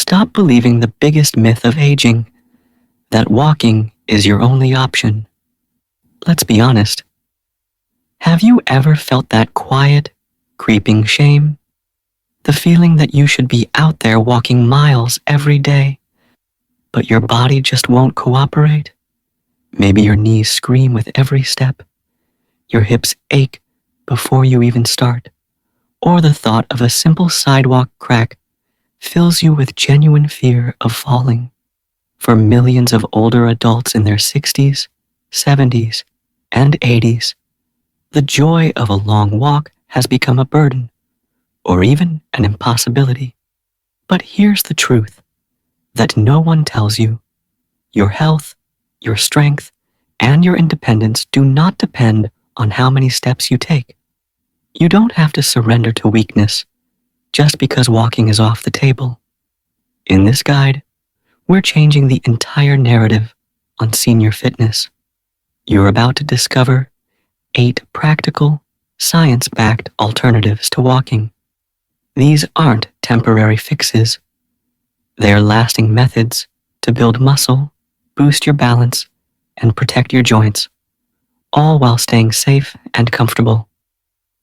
Stop believing the biggest myth of aging, that walking is your only option. Let's be honest. Have you ever felt that quiet, creeping shame? The feeling that you should be out there walking miles every day, but your body just won't cooperate? Maybe your knees scream with every step, your hips ache before you even start, or the thought of a simple sidewalk crack fills you with genuine fear of falling. For millions of older adults in their 60s, 70s, and 80s, the joy of a long walk has become a burden, or even an impossibility. But here's the truth that no one tells you. Your health, your strength, and your independence do not depend on how many steps you take. You don't have to surrender to weakness just because walking is off the table. In this guide, we're changing the entire narrative on senior fitness. You're about to discover 8 practical, science-backed alternatives to walking. These aren't temporary fixes. They're lasting methods to build muscle, boost your balance, and protect your joints, all while staying safe and comfortable.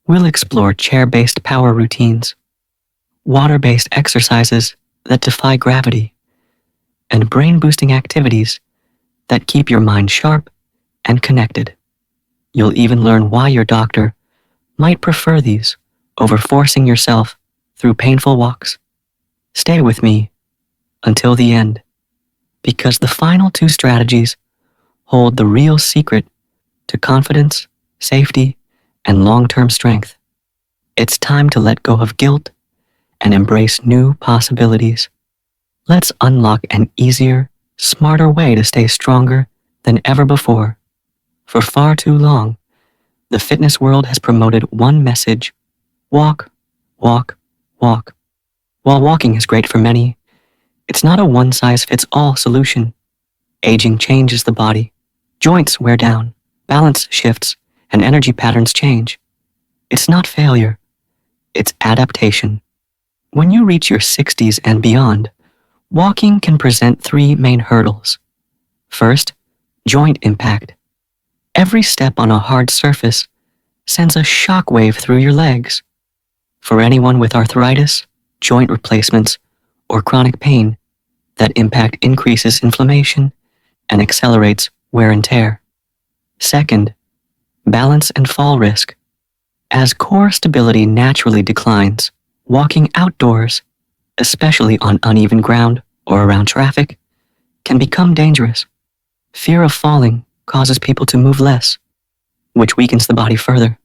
We'll explore chair-based power routines, water-based exercises that defy gravity, and brain-boosting activities that keep your mind sharp and connected. You'll even learn why your doctor might prefer these over forcing yourself through painful walks. Stay with me until the end, because the final 2 strategies hold the real secret to confidence, safety, and long-term strength. It's time to let go of guilt and embrace new possibilities. Let's unlock an easier, smarter way to stay stronger than ever before. For far too long, the fitness world has promoted one message: walk, walk, walk. While walking is great for many, it's not a one-size-fits-all solution. Aging changes the body. Joints wear down, balance shifts, and energy patterns change. It's not failure. It's adaptation. When you reach your 60s and beyond, walking can present 3 main hurdles. First, joint impact. Every step on a hard surface sends a shock wave through your legs. For anyone with arthritis, joint replacements, or chronic pain, that impact increases inflammation and accelerates wear and tear. Second, balance and fall risk. As core stability naturally declines, walking outdoors, especially on uneven ground or around traffic, can become dangerous. Fear of falling causes people to move less, which weakens the body further.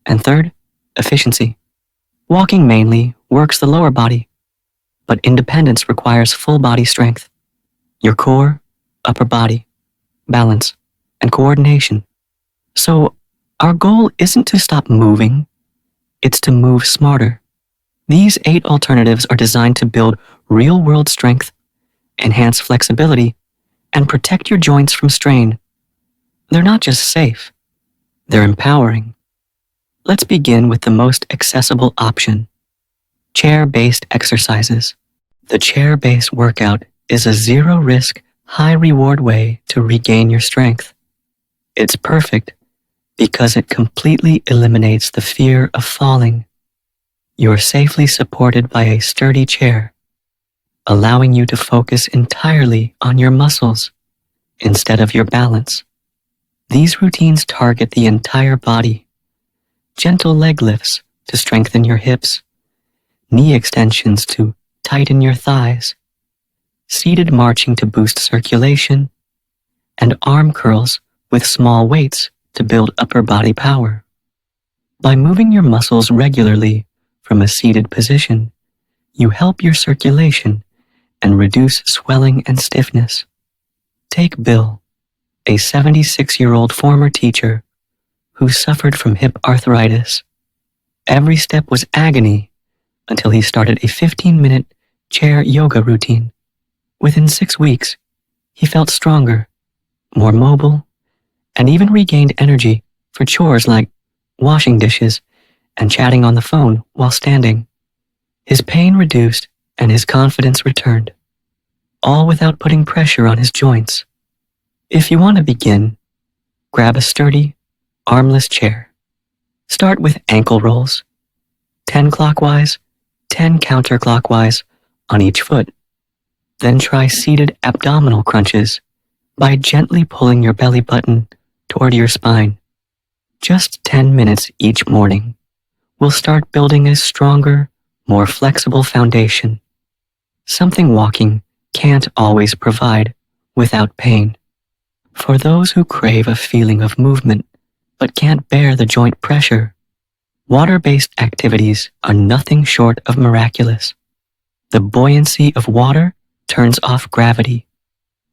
And third, efficiency. Walking mainly works the lower body, but independence requires full body strength. Your core, upper body, balance, and coordination. So, our goal isn't to stop moving, it's to move smarter. These 8 alternatives are designed to build real-world strength, enhance flexibility, and protect your joints from strain. They're not just safe, they're empowering. Let's begin with the most accessible option: chair-based exercises. The chair-based workout is a zero-risk, high-reward way to regain your strength. It's perfect because it completely eliminates the fear of falling. You're safely supported by a sturdy chair, allowing you to focus entirely on your muscles instead of your balance. These routines target the entire body: gentle leg lifts to strengthen your hips, knee extensions to tighten your thighs, seated marching to boost circulation, and arm curls with small weights to build upper body power. By moving your muscles regularly from a seated position, you help your circulation and reduce swelling and stiffness. Take Bill, a 76-year-old former teacher who suffered from hip arthritis. Every step was agony until he started a 15-minute chair yoga routine. Within 6 weeks, he felt stronger, more mobile, and even regained energy for chores like washing dishes and chatting on the phone while standing. His pain reduced and his confidence returned, all without putting pressure on his joints. If you want to begin, grab a sturdy, armless chair. Start with ankle rolls, 10 clockwise, 10 counterclockwise on each foot. Then try seated abdominal crunches by gently pulling your belly button toward your spine. Just 10 minutes each morning will start building a stronger, more flexible foundation. Something walking can't always provide without pain. For those who crave a feeling of movement but can't bear the joint pressure, water-based activities are nothing short of miraculous. The buoyancy of water turns off gravity.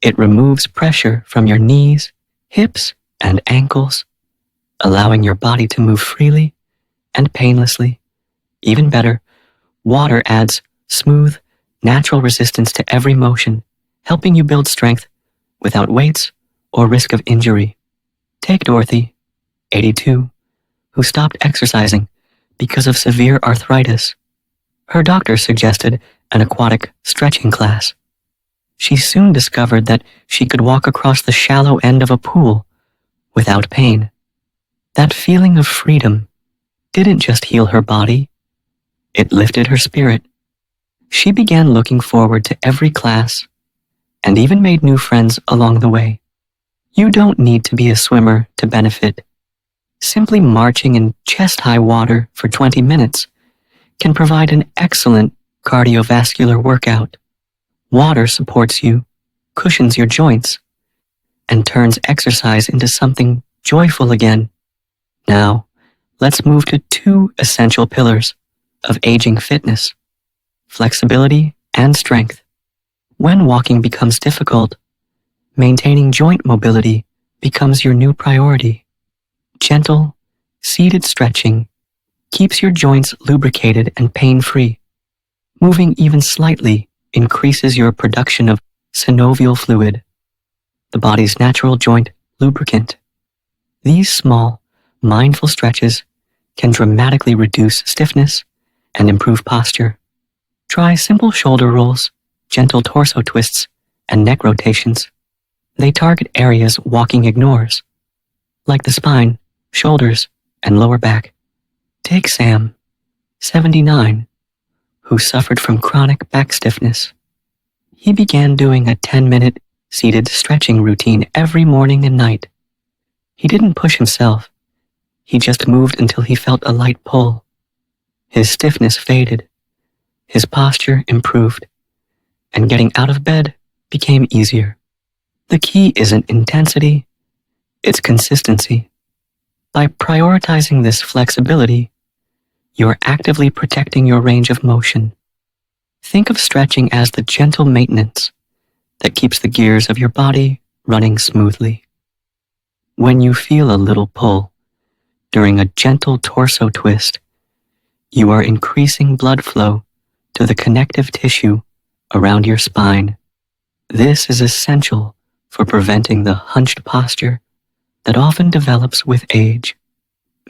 It removes pressure from your knees, hips, and ankles, allowing your body to move freely and painlessly. Even better, water adds smooth, natural resistance to every motion, helping you build strength without weights or risk of injury. Take Dorothy, 82, who stopped exercising because of severe arthritis. Her doctor suggested an aquatic stretching class. She soon discovered that she could walk across the shallow end of a pool without pain. That feeling of freedom didn't just heal her body, it lifted her spirit. She began looking forward to every class and even made new friends along the way. You don't need to be a swimmer to benefit. Simply marching in chest-high water for 20 minutes can provide an excellent cardiovascular workout. Water supports you, cushions your joints, and turns exercise into something joyful again. Now, let's move to two essential pillars of aging fitness: flexibility and strength. When walking becomes difficult, maintaining joint mobility becomes your new priority. Gentle, seated stretching keeps your joints lubricated and pain-free. Moving even slightly increases your production of synovial fluid, the body's natural joint lubricant. These small, mindful stretches can dramatically reduce stiffness and improve posture. Try simple shoulder rolls, gentle torso twists, and neck rotations. They target areas walking ignores, like the spine, shoulders, and lower back. Take Sam, 79, who suffered from chronic back stiffness. He began doing a 10-minute seated stretching routine every morning and night. He didn't push himself. He just moved until he felt a light pull. His stiffness faded. His posture improved, and getting out of bed became easier. The key isn't intensity, it's consistency. By prioritizing this flexibility, you're actively protecting your range of motion. Think of stretching as the gentle maintenance that keeps the gears of your body running smoothly. When you feel a little pull during a gentle torso twist, you are increasing blood flow to the connective tissue around your spine. This is essential for preventing the hunched posture that often develops with age.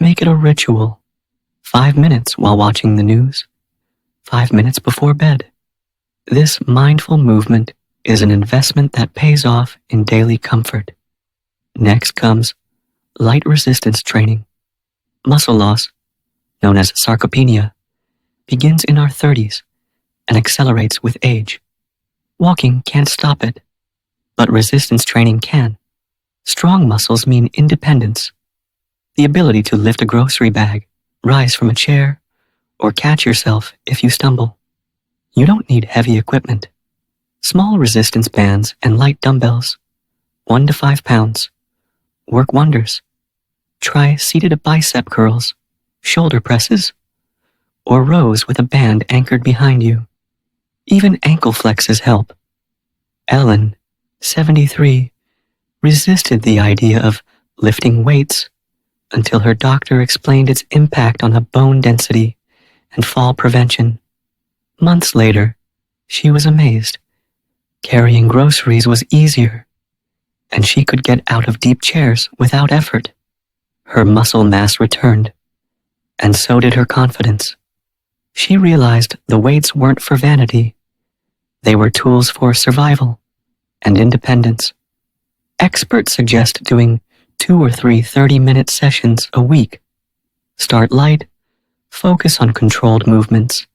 Make it a ritual. 5 minutes while watching the news, 5 minutes before bed. This mindful movement is an investment that pays off in daily comfort. Next comes light resistance training. Muscle loss, known as sarcopenia, begins in our 30s and accelerates with age. Walking can't stop it, but resistance training can. Strong muscles mean independence, the ability to lift a grocery bag, rise from a chair, or catch yourself if you stumble. You don't need heavy equipment. Small resistance bands and light dumbbells, 1 to 5 pounds, work wonders. Try seated bicep curls, shoulder presses, or rows with a band anchored behind you. Even ankle flexes help. Ellen, 73, resisted the idea of lifting weights until her doctor explained its impact on bone density and fall prevention. Months later, she was amazed. Carrying groceries was easier, and she could get out of deep chairs without effort. Her muscle mass returned, and so did her confidence. She realized the weights weren't for vanity, They were tools for survival and independence. Experts suggest doing 2 or 3 30-minute sessions a week. Start light, focus on controlled movements,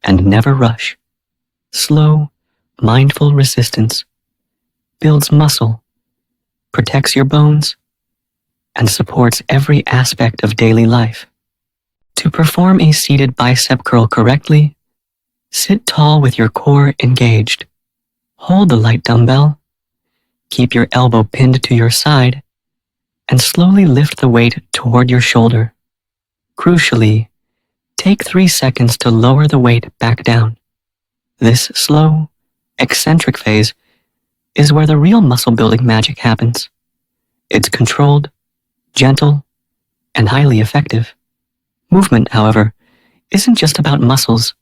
and never rush. Slow, mindful resistance builds muscle, protects your bones, and supports every aspect of daily life. To perform a seated bicep curl correctly, sit tall with your core engaged. Hold the light dumbbell, keep your elbow pinned to your side, and slowly lift the weight toward your shoulder. Crucially, take 3 seconds to lower the weight back down. This slow, eccentric phase is where the real muscle building magic happens. It's controlled, gentle, and highly effective. Movement, however, isn't just about muscles.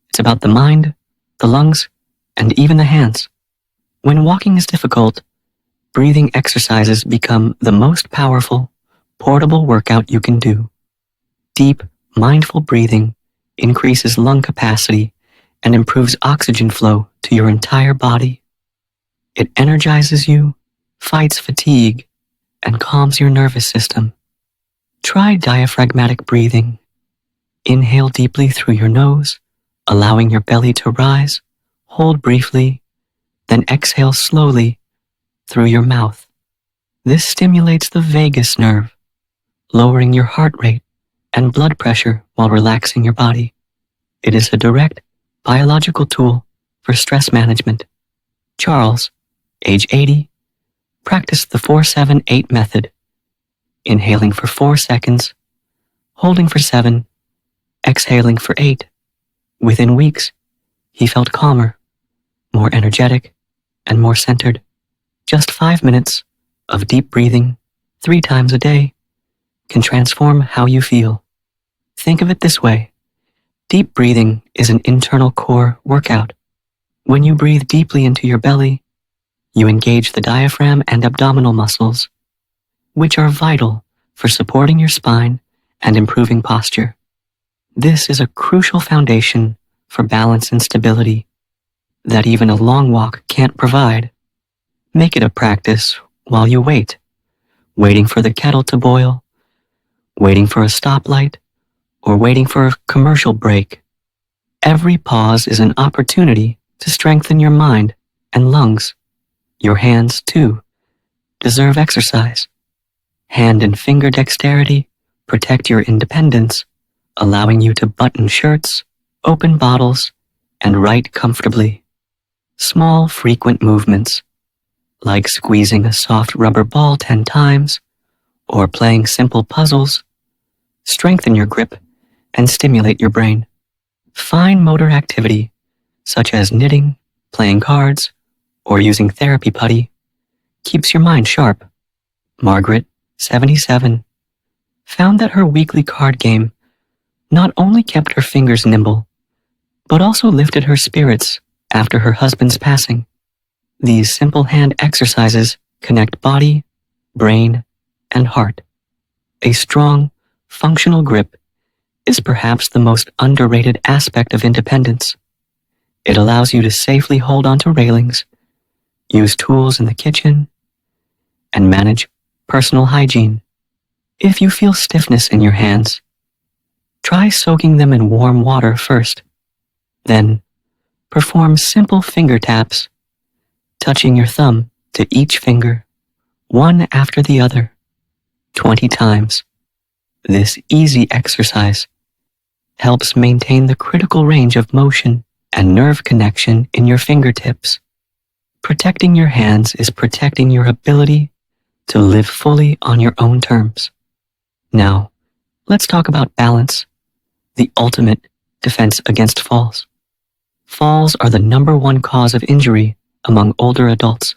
It's about the mind, the lungs, and even the hands. When walking is difficult, breathing exercises become the most powerful, portable workout you can do. Deep, mindful breathing increases lung capacity and improves oxygen flow to your entire body. It energizes you, fights fatigue, and calms your nervous system. Try diaphragmatic breathing. Inhale deeply through your nose, allowing your belly to rise. Hold briefly, then exhale slowly through your mouth. This stimulates the vagus nerve, lowering your heart rate and blood pressure while relaxing your body. It is a direct biological tool for stress management. Charles, age 80, practiced the 4-7-8 method, inhaling for 4 seconds, holding for 7, exhaling for 8. Within weeks, he felt calmer, more energetic, and more centered. Just 5 minutes of deep breathing 3 times a day can transform how you feel. Think of it this way. Deep breathing is an internal core workout. When you breathe deeply into your belly, you engage the diaphragm and abdominal muscles, which are vital for supporting your spine and improving posture. This is a crucial foundation for balance and stability that even a long walk can't provide. Make it a practice while you wait, waiting for the kettle to boil, waiting for a stoplight, or waiting for a commercial break. Every pause is an opportunity to strengthen your mind and lungs. Your hands, too, deserve exercise. Hand and finger dexterity protect your independence, allowing you to button shirts, open bottles, and write comfortably. Small, frequent movements, like squeezing a soft rubber ball 10 times or playing simple puzzles, strengthen your grip and stimulate your brain. Fine motor activity, such as knitting, playing cards, or using therapy putty, keeps your mind sharp. Margaret, 77, found that her weekly card game not only kept her fingers nimble, but also lifted her spirits after her husband's passing. These simple hand exercises connect body, brain, and heart. A strong, functional grip is perhaps the most underrated aspect of independence. It allows you to safely hold onto railings, use tools in the kitchen, and manage personal hygiene. If you feel stiffness in your hands, try soaking them in warm water first. Then, perform simple finger taps, touching your thumb to each finger, one after the other, 20 times. This easy exercise helps maintain the critical range of motion and nerve connection in your fingertips. Protecting your hands is protecting your ability to live fully on your own terms. Now, let's talk about balance, the ultimate defense against falls. Falls are the #1 cause of injury among older adults,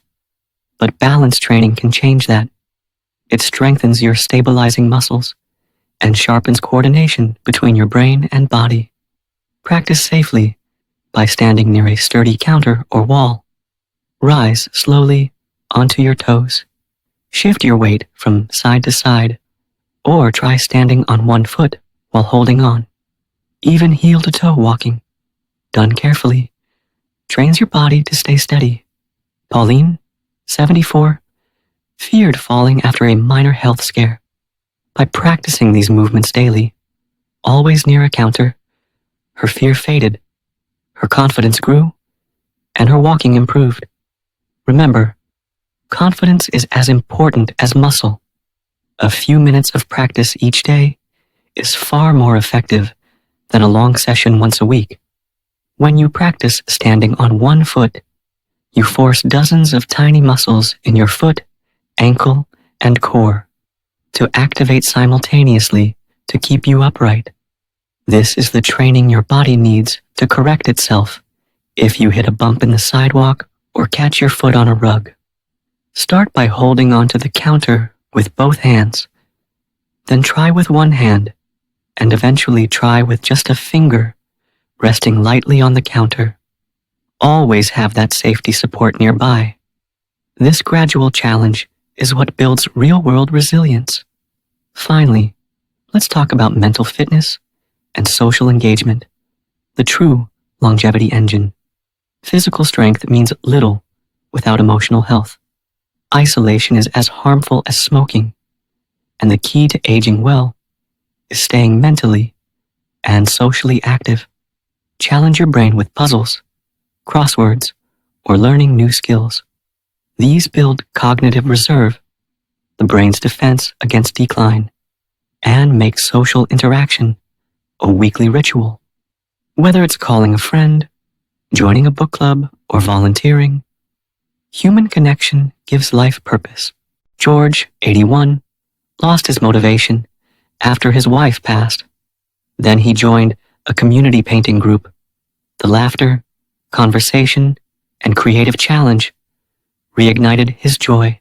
but balance training can change that. It strengthens your stabilizing muscles and sharpens coordination between your brain and body. Practice safely by standing near a sturdy counter or wall. Rise slowly onto your toes. Shift your weight from side to side, or try standing on one foot while holding on. Even heel-to-toe walking, done carefully, trains your body to stay steady. Pauline, 74, feared falling after a minor health scare. By practicing these movements daily, always near a counter, her fear faded, her confidence grew, and her walking improved. Remember, confidence is as important as muscle. A few minutes of practice each day is far more effective than a long session once a week. When you practice standing on one foot, you force dozens of tiny muscles in your foot, ankle, and core to activate simultaneously to keep you upright. This is the training your body needs to correct itself if you hit a bump in the sidewalk or catch your foot on a rug. Start by holding onto the counter with both hands. Then try with one hand, and eventually try with just a finger, resting lightly on the counter. Always have that safety support nearby. This gradual challenge is what builds real-world resilience. Finally, let's talk about mental fitness and social engagement, the true longevity engine. Physical strength means little without emotional health. Isolation is as harmful as smoking, and the key to aging well is staying mentally and socially active. Challenge your brain with puzzles, crosswords, or learning new skills. These build cognitive reserve, the brain's defense against decline, and make social interaction a weekly ritual. Whether it's calling a friend, joining a book club, or volunteering, human connection gives life purpose. George, 81, lost his motivation after his wife passed. Then he joined a community painting group. The laughter, conversation, and creative challenge reignited his joy.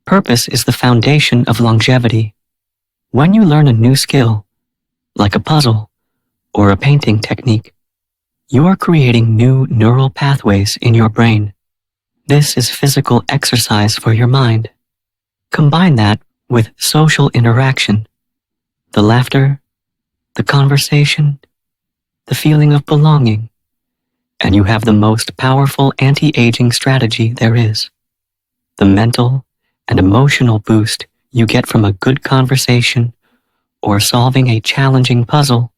Purpose is the foundation of longevity. When you learn a new skill, like a puzzle or a painting technique, you are creating new neural pathways in your brain. This is physical exercise for your mind. Combine that with social interaction, the laughter, the conversation, the feeling of belonging, and you have the most powerful anti-aging strategy there is. The mental and emotional boost you get from a good conversation or solving a challenging puzzle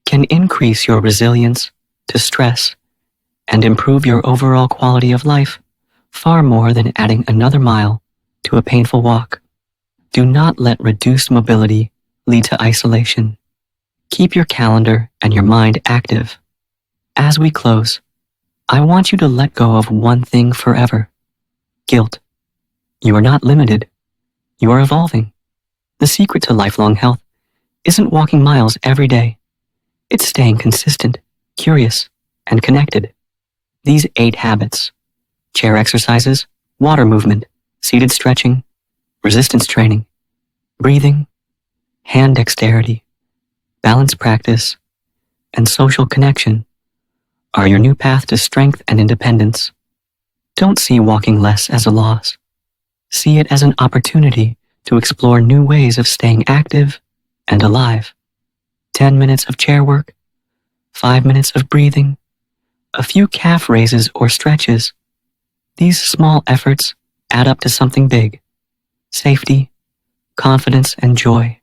can increase your resilience to stress and improve your overall quality of life far more than adding another mile to a painful walk. Do not let reduced mobility lead to isolation. Keep your calendar and your mind active. As we close, I want you to let go of one thing forever: guilt. You are not limited. You are evolving. The secret to lifelong health isn't walking miles every day. It's staying consistent, curious, and connected. These 8 habits: chair exercises, water movement, seated stretching, resistance training, breathing, hand dexterity, balance practice, and social connection, are your new path to strength and independence. Don't see walking less as a loss. See it as an opportunity to explore new ways of staying active and alive. 10 minutes of chair work, 5 minutes of breathing, a few calf raises or stretches. These small efforts add up to something big: safety, confidence, and joy.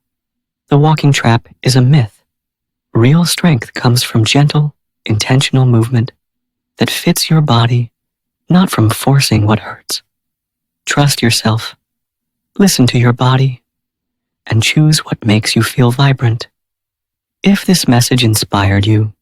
The walking trap is a myth. Real strength comes from gentle, intentional movement that fits your body, not from forcing what hurts. Trust yourself, listen to your body, and choose what makes you feel vibrant. If this message inspired you,